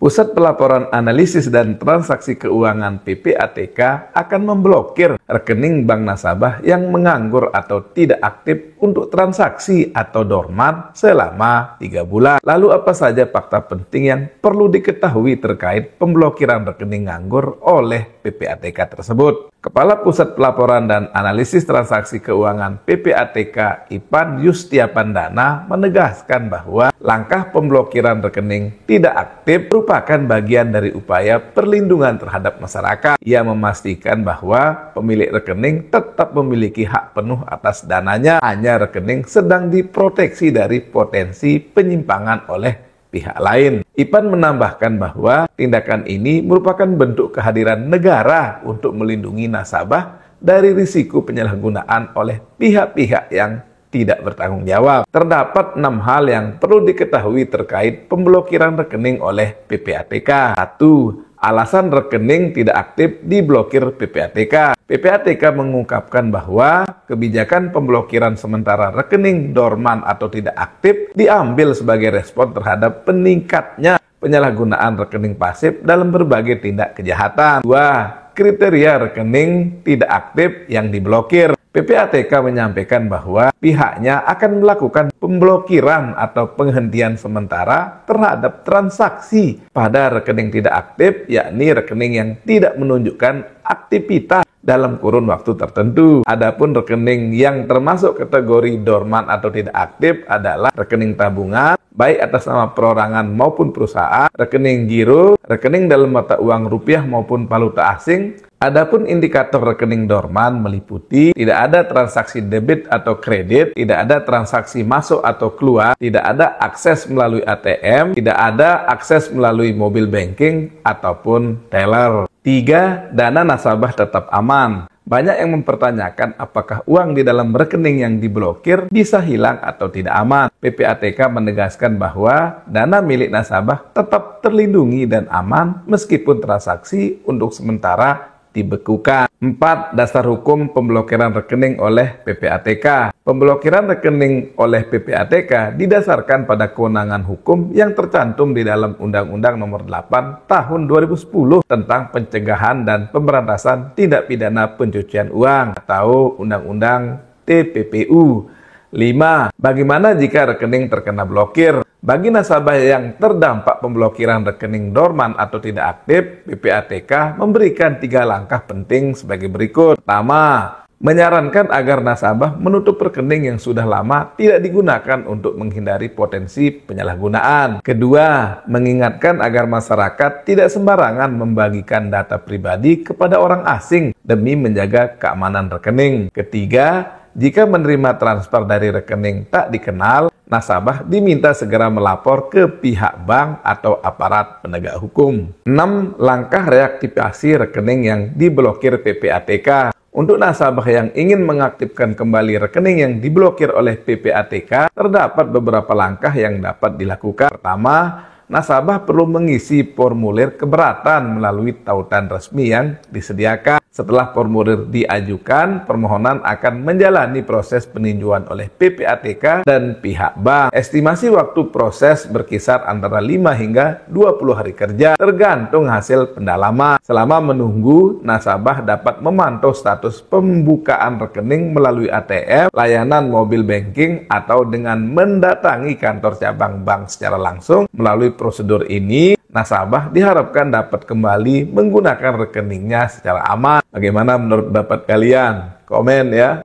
Pusat Pelaporan Analisis dan Transaksi Keuangan (PPATK) akan memblokir rekening bank nasabah yang menganggur atau tidak aktif untuk transaksi atau dorman selama 3 bulan. Lalu apa saja fakta penting yang perlu diketahui terkait pemblokiran rekening nganggur oleh PPATK tersebut? Kepala Pusat Pelaporan dan Analisis Transaksi Keuangan PPATK Ipan Yustiapandana menegaskan bahwa langkah pemblokiran rekening tidak aktif merupakan bagian dari upaya perlindungan terhadap masyarakat. Ia memastikan bahwa pemilik rekening tetap memiliki hak penuh atas dananya, hanya rekening sedang diproteksi dari potensi penyimpangan oleh pihak lain. Ipan menambahkan bahwa tindakan ini merupakan bentuk kehadiran negara untuk melindungi nasabah dari risiko penyalahgunaan oleh pihak-pihak yang tidak bertanggung jawab. Terdapat 6 hal yang perlu diketahui terkait pemblokiran rekening oleh PPATK. 1. Alasan rekening tidak aktif diblokir PPATK. PPATK mengungkapkan bahwa kebijakan pemblokiran sementara rekening dorman atau tidak aktif diambil sebagai respon terhadap meningkatnya penyalahgunaan rekening pasif dalam berbagai tindak kejahatan. 2. Kriteria rekening tidak aktif yang diblokir. PPATK menyampaikan bahwa pihaknya akan melakukan pemblokiran atau penghentian sementara terhadap transaksi pada rekening tidak aktif, yakni rekening yang tidak menunjukkan aktivitas dalam kurun waktu tertentu. Adapun rekening yang termasuk kategori dorman atau tidak aktif adalah rekening tabungan, baik atas nama perorangan maupun perusahaan, rekening giro, rekening dalam mata uang rupiah maupun valuta asing. Adapun indikator rekening dorman meliputi tidak ada transaksi debit atau kredit, tidak ada transaksi masuk atau keluar, tidak ada akses melalui ATM, tidak ada akses melalui mobil banking ataupun teller. 3. Dana nasabah tetap aman. Banyak yang mempertanyakan apakah uang di dalam rekening yang diblokir bisa hilang atau tidak aman. PPATK menegaskan bahwa dana milik nasabah tetap terlindungi dan aman meskipun transaksi untuk sementara dibekukan. 4. Dasar hukum pemblokiran rekening oleh PPATK. Pemblokiran rekening oleh PPATK didasarkan pada kewenangan hukum yang tercantum di dalam Undang-Undang Nomor 8 Tahun 2010 tentang pencegahan dan pemberantasan tindak pidana pencucian uang atau Undang-Undang TPPU. 5. Bagaimana jika rekening terkena blokir? Bagi nasabah yang terdampak pemblokiran rekening dorman atau tidak aktif, PPATK memberikan 3 langkah penting sebagai berikut. Pertama, menyarankan agar nasabah menutup rekening yang sudah lama tidak digunakan untuk menghindari potensi penyalahgunaan. Kedua, mengingatkan agar masyarakat tidak sembarangan membagikan data pribadi kepada orang asing demi menjaga keamanan rekening. Ketiga, jika menerima transfer dari rekening tak dikenal, nasabah diminta segera melapor ke pihak bank atau aparat penegak hukum. 6. Langkah reaktivasi rekening yang diblokir PPATK. Untuk nasabah yang ingin mengaktifkan kembali rekening yang diblokir oleh PPATK, terdapat beberapa langkah yang dapat dilakukan. Pertama, nasabah perlu mengisi formulir keberatan melalui tautan resmi yang disediakan. Setelah formulir diajukan, permohonan akan menjalani proses peninjauan oleh PPATK dan pihak bank. Estimasi waktu proses berkisar antara 5 hingga 20 hari kerja, tergantung hasil pendalaman. Selama menunggu, nasabah dapat memantau status pembukaan rekening melalui ATM, layanan mobil banking, atau dengan mendatangi kantor cabang bank secara langsung. Melalui prosedur ini, nasabah diharapkan dapat kembali menggunakan rekeningnya secara aman. Bagaimana menurut pendapat kalian? Komen ya.